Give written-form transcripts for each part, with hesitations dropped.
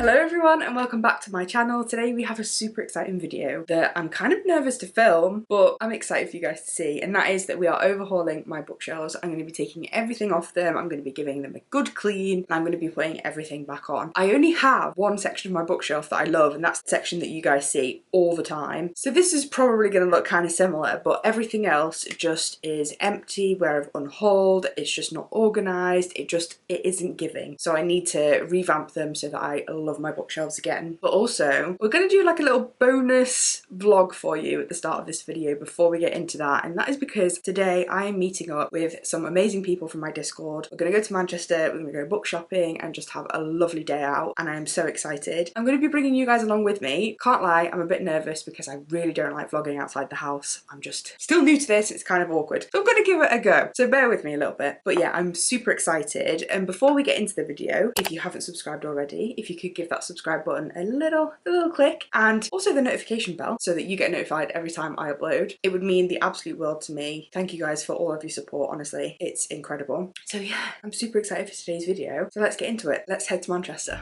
Hello everyone and welcome back to my channel. Today we have a super exciting video that I'm kind of nervous to film, but I'm excited for you guys to see, and that is that we are overhauling my bookshelves. I'm going to be taking everything off them, I'm going to be giving them a good clean, and I'm going to be putting everything back on. I only have one section of my bookshelf that I love, and that's the section that you guys see all the time. So this is probably going to look kind of similar, but everything else just is empty where I've unhauled. It's just not organised, it isn't giving. So I need to revamp them so that I love my bookshelves again. But also we're going to do like a little bonus vlog for you at the start of this video before we get into that, and that is because today I am meeting up with some amazing people from my Discord. We're going to go to Manchester, we're going to go book shopping and just have a lovely day out, and I am so excited. I'm going to be bringing you guys along with me. Can't lie, I'm a bit nervous because I really don't like vlogging outside the house. I'm just still new to this, it's kind of awkward, so I'm going to give it a go, so bear with me a little bit. But yeah, I'm super excited. And before we get into the video, if you haven't subscribed already, if you could give that subscribe button a little click, and also the notification bell so that you get notified every time I upload. It would mean the absolute world to me. Thank you guys for all of your support, honestly, it's incredible. So yeah, I'm super excited for today's video, so let's get into it. Let's head to Manchester.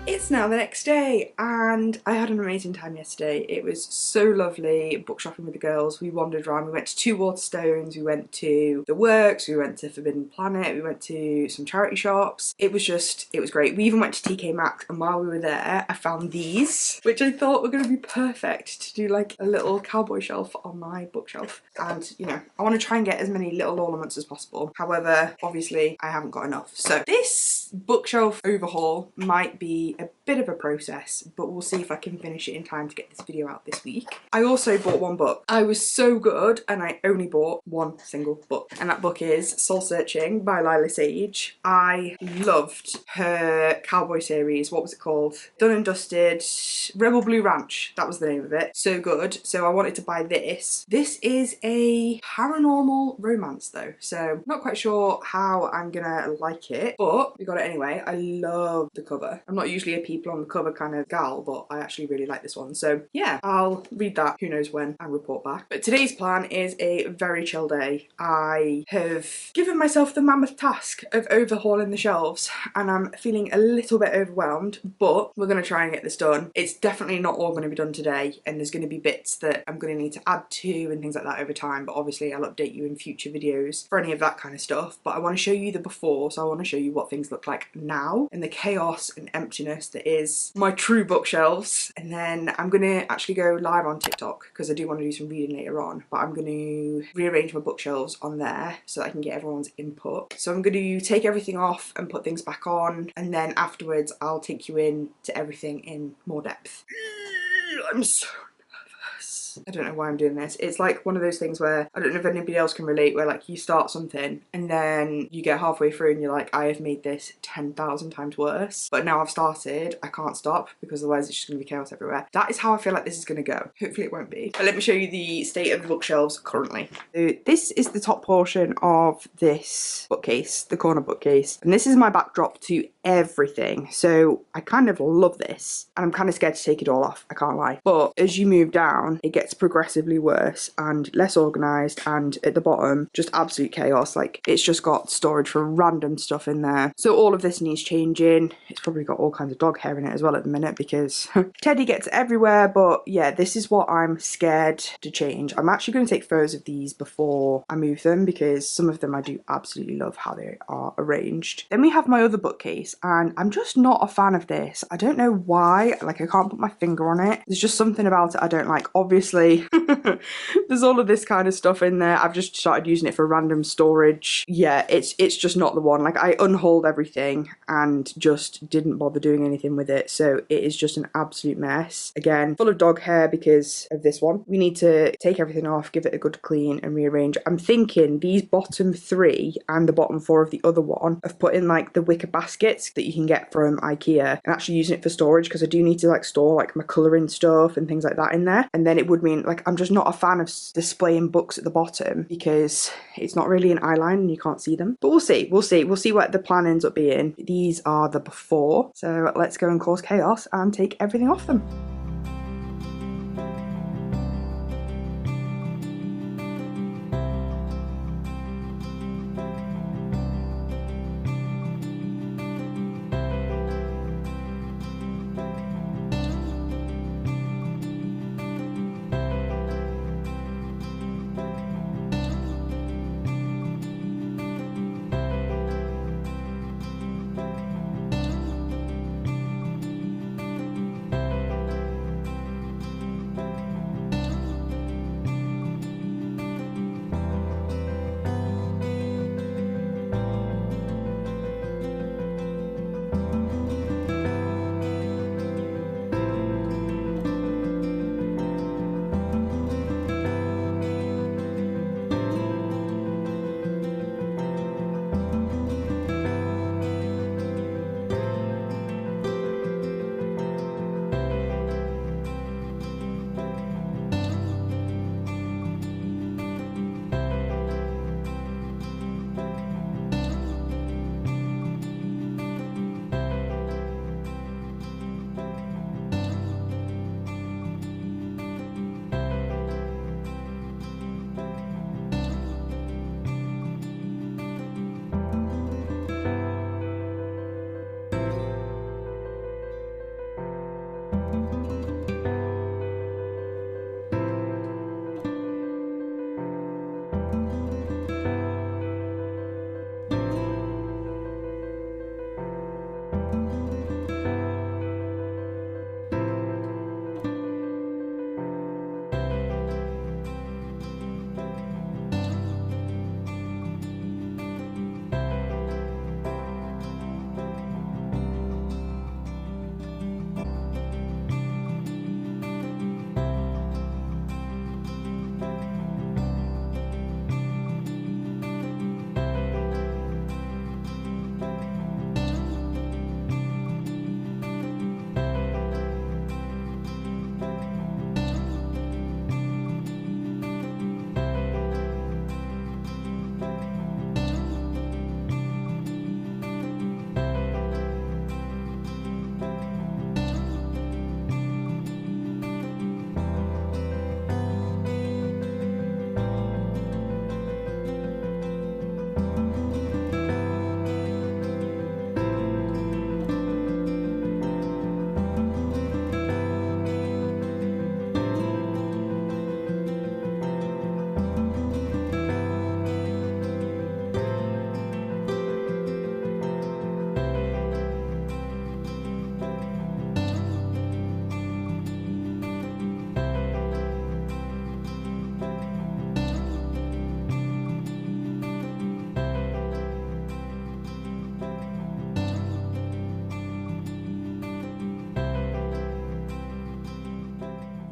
It's now the next day and I had an amazing time yesterday. It was so lovely book shopping with the girls. We wandered around, we went to 2 Waterstones, we went to The Works, we went to Forbidden Planet, we went to some charity shops. It was great. We even went to TK Maxx, and while we were there I found these, which I thought were going to be perfect to do like a little cowboy shelf on my bookshelf. And you know, I want to try and get as many little ornaments as possible. However, obviously I haven't got enough. So this bookshelf overhaul might be a bit of a process, but we'll see if I can finish it in time to get this video out this week. I also bought one book. I was so good and I only bought one single book, and that book is Soul Searching by Lila Sage. I loved her cowboy series. What was it called? Done and Dusted, Rebel Blue Ranch, that was the name of it. So good. So I wanted to buy this. This is a paranormal romance though, so not quite sure how I'm gonna like it, but we got it anyway. I love the cover. I'm not usually a people on the cover kind of gal, but I actually really like this one. So yeah, I'll read that who knows when and report back. But today's plan is a very chill day. I have given myself the mammoth task of overhauling the shelves and I'm feeling a little bit overwhelmed, but we're going to try and get this done. It's definitely not all going to be done today, and there's going to be bits that I'm going to need to add to and things like that over time, but obviously I'll update you in future videos for any of that kind of stuff. But I want to show you the before, so I want to show you what things look like now and the chaos and emptiness that is my true bookshelves. And then I'm going to actually go live on TikTok because I do want to do some reading later on, but I'm going to rearrange my bookshelves on there so that I can get everyone's input. So I'm going to take everything off and put things back on, and then afterwards I'll take you in to everything in more depth. I'm so nervous. I don't know why I'm doing this. It's like one of those things where, I don't know if anybody else can relate, where like you start something and then you get halfway through and you're like, I have made this 10,000 times worse, but now I've started, I can't stop because otherwise it's just going to be chaos everywhere. That is how I feel like this is going to go. Hopefully it won't be. But let me show you the state of the bookshelves currently. So this is the top portion of this bookcase, the corner bookcase, and this is my backdrop to everything. So I kind of love this, and I'm kind of scared to take it all off, I can't lie. But as you move down, it gets progressively worse and less organised, and at the bottom, just absolute chaos. Like, it's just got storage for random stuff in there. So all of this needs changing. It's probably got all kinds of dog hair in it as well at the minute because Teddy gets everywhere. But yeah, this is what I'm scared to change. I'm actually going to take photos of these before I move them because some of them I do absolutely love how they are arranged. Then we have my other bookcase, and I'm just not a fan of this. I don't know why, like, I can't put my finger on it. There's just something about it I don't like. Obviously, there's all of this kind of stuff in there. I've just started using it for random storage. Yeah, it's just not the one. Like, I unhauled everything and just didn't bother doing anything with it, so it is just an absolute mess. Again, full of dog hair because of this one. We need to take everything off, give it a good clean and rearrange. I'm thinking these bottom 3 and the bottom 4 of the other one I've put in like the wicker baskets that you can get from IKEA, and actually using it for storage because I do need to like store like my colouring stuff and things like that in there. And then it would mean, like, I'm just not a fan of displaying books at the bottom because it's not really an eye line and you can't see them. But we'll see what the plan ends up being. These are the before, so let's go and cause chaos and take everything off them.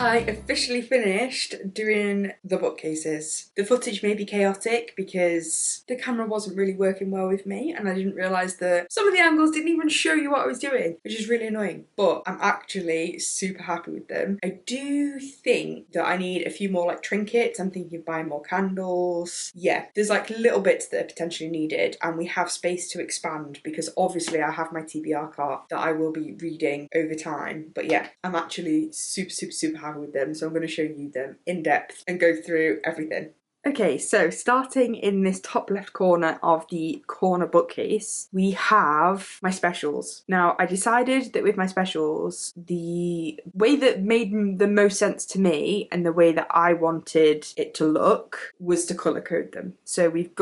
I officially finished doing the bookcases. The footage may be chaotic because the camera wasn't really working well with me and I didn't realise that some of the angles didn't even show you what I was doing, which is really annoying, but I'm actually super happy with them. I do think that I need a few more like trinkets. I'm thinking of buying more candles. Yeah, there's like little bits that are potentially needed, and we have space to expand because obviously I have my TBR cart that I will be reading over time. But yeah, I'm actually super happy with them, so I'm going to show you them in depth and go through everything. Okay, so starting in this top left corner of the corner bookcase, we have my specials. Now, I decided that with my specials, the way that made the most sense to me and the way that I wanted it to look was to colour code them. So we've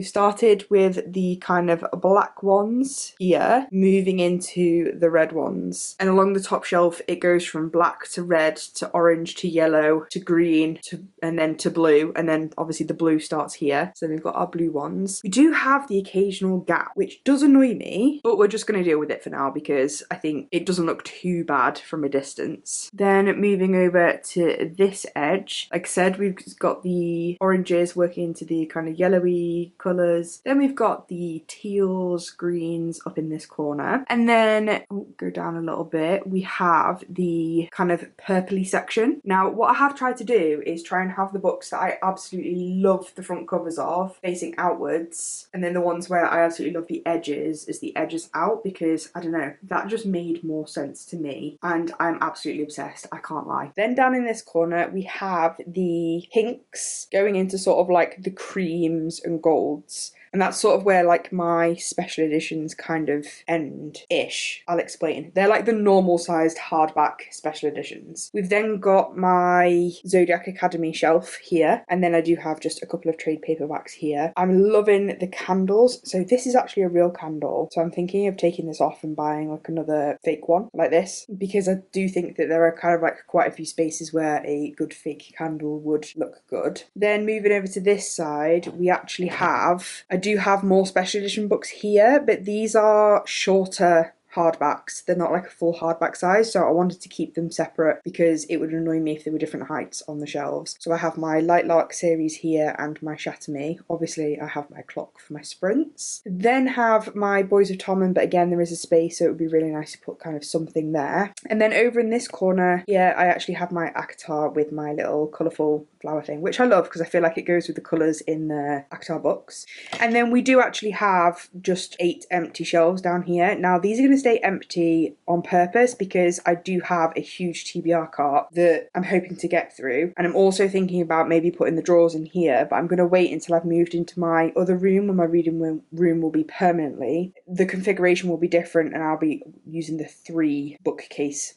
started with the kind of black ones here, moving into the red ones. And along the top shelf, it goes from black to red to orange to yellow to green and then to blue, and then obviously the blue starts here. So we've got our blue ones. We do have the occasional gap, which does annoy me, but we're just going to deal with it for now because I think it doesn't look too bad from a distance. Then moving over to this edge, like I said, we've got the oranges working into the kind of yellowy colours. Then we've got the teals, greens up in this corner. And then, go down a little bit, we have the kind of purpley section. Now, what I have tried to do is try and have the books that I absolutely love the front covers of facing outwards, and then the ones where I absolutely love the edges as the edges out, because I don't know, that just made more sense to me and I'm absolutely obsessed, I can't lie. Then down in this corner we have the pinks going into sort of like the creams and golds. And that's sort of where like my special editions kind of end-ish. I'll explain. They're like the normal sized hardback special editions. We've then got my Zodiac Academy shelf here. And then I do have just a couple of trade paperbacks here. I'm loving the candles. So this is actually a real candle. So I'm thinking of taking this off and buying like another fake one like this, because I do think that there are kind of like quite a few spaces where a good fake candle would look good. Then moving over to this side, we actually have, I do have more special edition books here, but these are shorter hardbacks. They're not like a full hardback size, so I wanted to keep them separate because it would annoy me if they were different heights on the shelves. So I have my Light Lark series here and my Chateaume. Obviously I have my clock for my sprints. Then have my Boys of Tommen, but again there is a space, so it would be really nice to put kind of something there. And then over in this corner, yeah, I actually have my ACOTAR with my little colourful flower thing, which I love because I feel like it goes with the colours in the ACOTAR books. And then we do actually have just 8 empty shelves down here. Now these are going to stay empty on purpose because I do have a huge TBR cart that I'm hoping to get through, and I'm also thinking about maybe putting the drawers in here, but I'm going to wait until I've moved into my other room where my reading room will be permanently. The configuration will be different and I'll be using the 3 bookcase,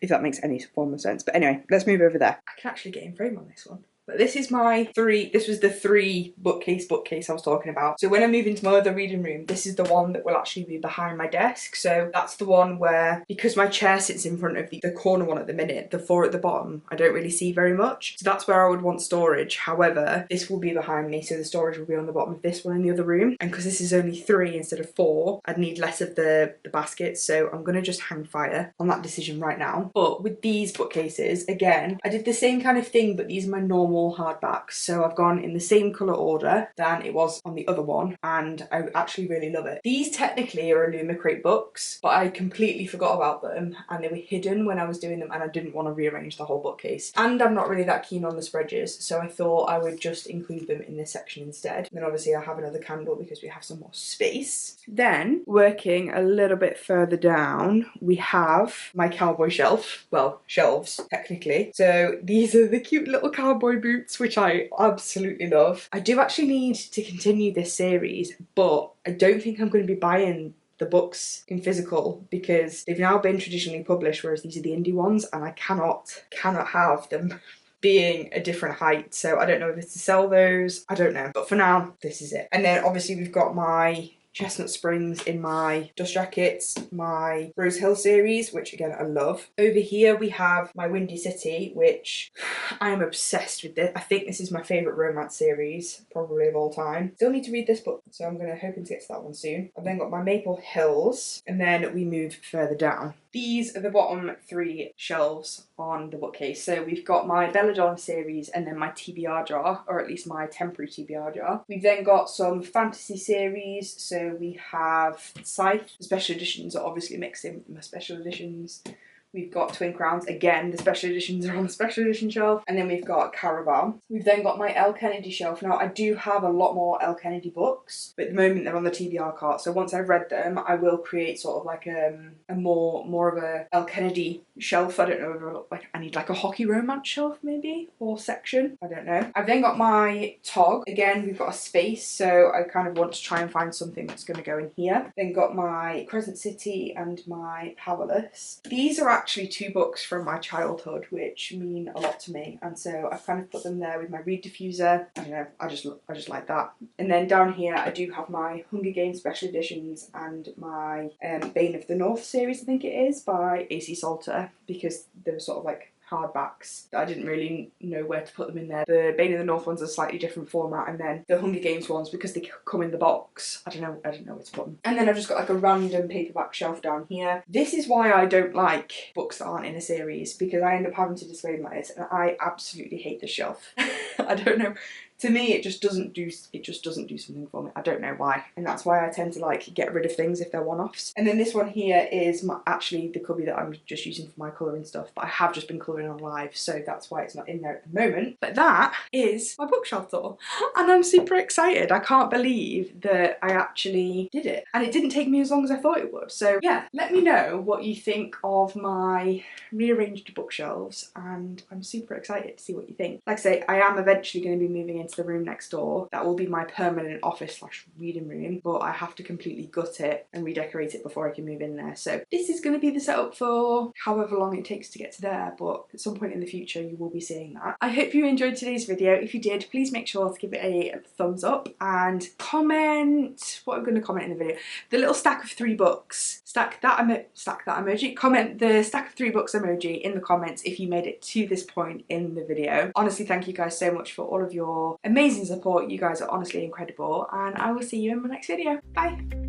if that makes any form of sense. But anyway, let's move over there. I can actually get in frame on this one. But this is my this was the 3 bookcase I was talking about. So when I move into my other reading room, this is the one that will actually be behind my desk. So that's the one where, because my chair sits in front of the corner one at the minute, the 4 at the bottom, I don't really see very much. So that's where I would want storage. However, this will be behind me, so the storage will be on the bottom of this one in the other room. And because this is only 3 instead of 4, I'd need less of the baskets. So I'm gonna just hang fire on that decision right now. But with these bookcases, again, I did the same kind of thing, but these are my normal hardbacks, so I've gone in the same colour order than it was on the other one, and I actually really love it. These technically are Illumicrate books, but I completely forgot about them and they were hidden when I was doing them, and I didn't want to rearrange the whole bookcase, and I'm not really that keen on the spreads, so I thought I would just include them in this section instead. And then obviously I have another candle because we have some more space. Then working a little bit further down, we have my cowboy shelf, well, shelves technically. So these are the cute little cowboy boots, which I absolutely love. I do actually need to continue this series, but I don't think I'm going to be buying the books in physical because they've now been traditionally published, whereas these are the indie ones, and I cannot have them being a different height. So I don't know if it's to sell those, I don't know. But for now, this is it. And then obviously we've got my Chestnut Springs in my dust jackets, my Rose Hill series, which again I love. Over here we have my Windy City, which I am obsessed with this. I think this is my favourite romance series, probably of all time. Still need to read this book, so I'm hoping to get to that one soon. I've then got my Maple Hills, and then we move further down. These are the bottom 3 shelves on the bookcase. So we've got my Belladonna series and then my TBR jar, or at least my temporary TBR jar. We've then got some fantasy series. So we have Scythe. The special editions are obviously mixed in with my special editions. We've got Twin Crowns. Again, the special editions are on the special edition shelf. And then we've got Caraval. We've then got my Elle Kennedy shelf. Now, I do have a lot more Elle Kennedy books, but at the moment they're on the TBR cart. So once I've read them, I will create sort of like a more of a Elle Kennedy shelf. I don't know whether like I need like a hockey romance shelf maybe, or section. I don't know. I've then got my Tog. Again, we've got a space, so I kind of want to try and find something that's going to go in here. Then got my Crescent City and my Powerless. These are actually 2 books from my childhood which mean a lot to me, and so I've kind of put them there with my read diffuser. I don't know, I just like that. And then down here I do have my Hunger Games special editions and my Bane of the North series, I think it is, by AC Salter, because they were sort of like hardbacks that I didn't really know where to put them in there. The Bane of the North ones are a slightly different format, and then the Hunger Games ones, because they come in the box, I don't know where to put them. And then I've just got like a random paperback shelf down here. This is why I don't like books that aren't in a series, because I end up having to display them like this, and I absolutely hate this shelf. I don't know. To me, it just doesn't do something for me. I don't know why, and that's why I tend to like get rid of things if they're one-offs. And then this one here is actually the cubby that I'm just using for my colouring stuff, but I have just been colouring on live, so that's why it's not in there at the moment. But that is my bookshelf tour, and I'm super excited. I can't believe that I actually did it, and it didn't take me as long as I thought it would. So yeah, let me know what you think of my rearranged bookshelves, and I'm super excited to see what you think. Like I say, I am eventually going to be moving into the room next door. That will be my permanent office / reading room, but I have to completely gut it and redecorate it before I can move in there. So this is going to be the setup for however long it takes to get to there, but at some point in the future you will be seeing that. I hope you enjoyed today's video. If you did, please make sure to give it a thumbs up and comment what I'm going to comment in the video. The little stack of 3 books. Stack that emoji. Comment the stack of 3 books emoji in the comments if you made it to this point in the video. Honestly, thank you guys so much for all of your amazing support. You guys are honestly incredible, and I will see you in my next video. Bye!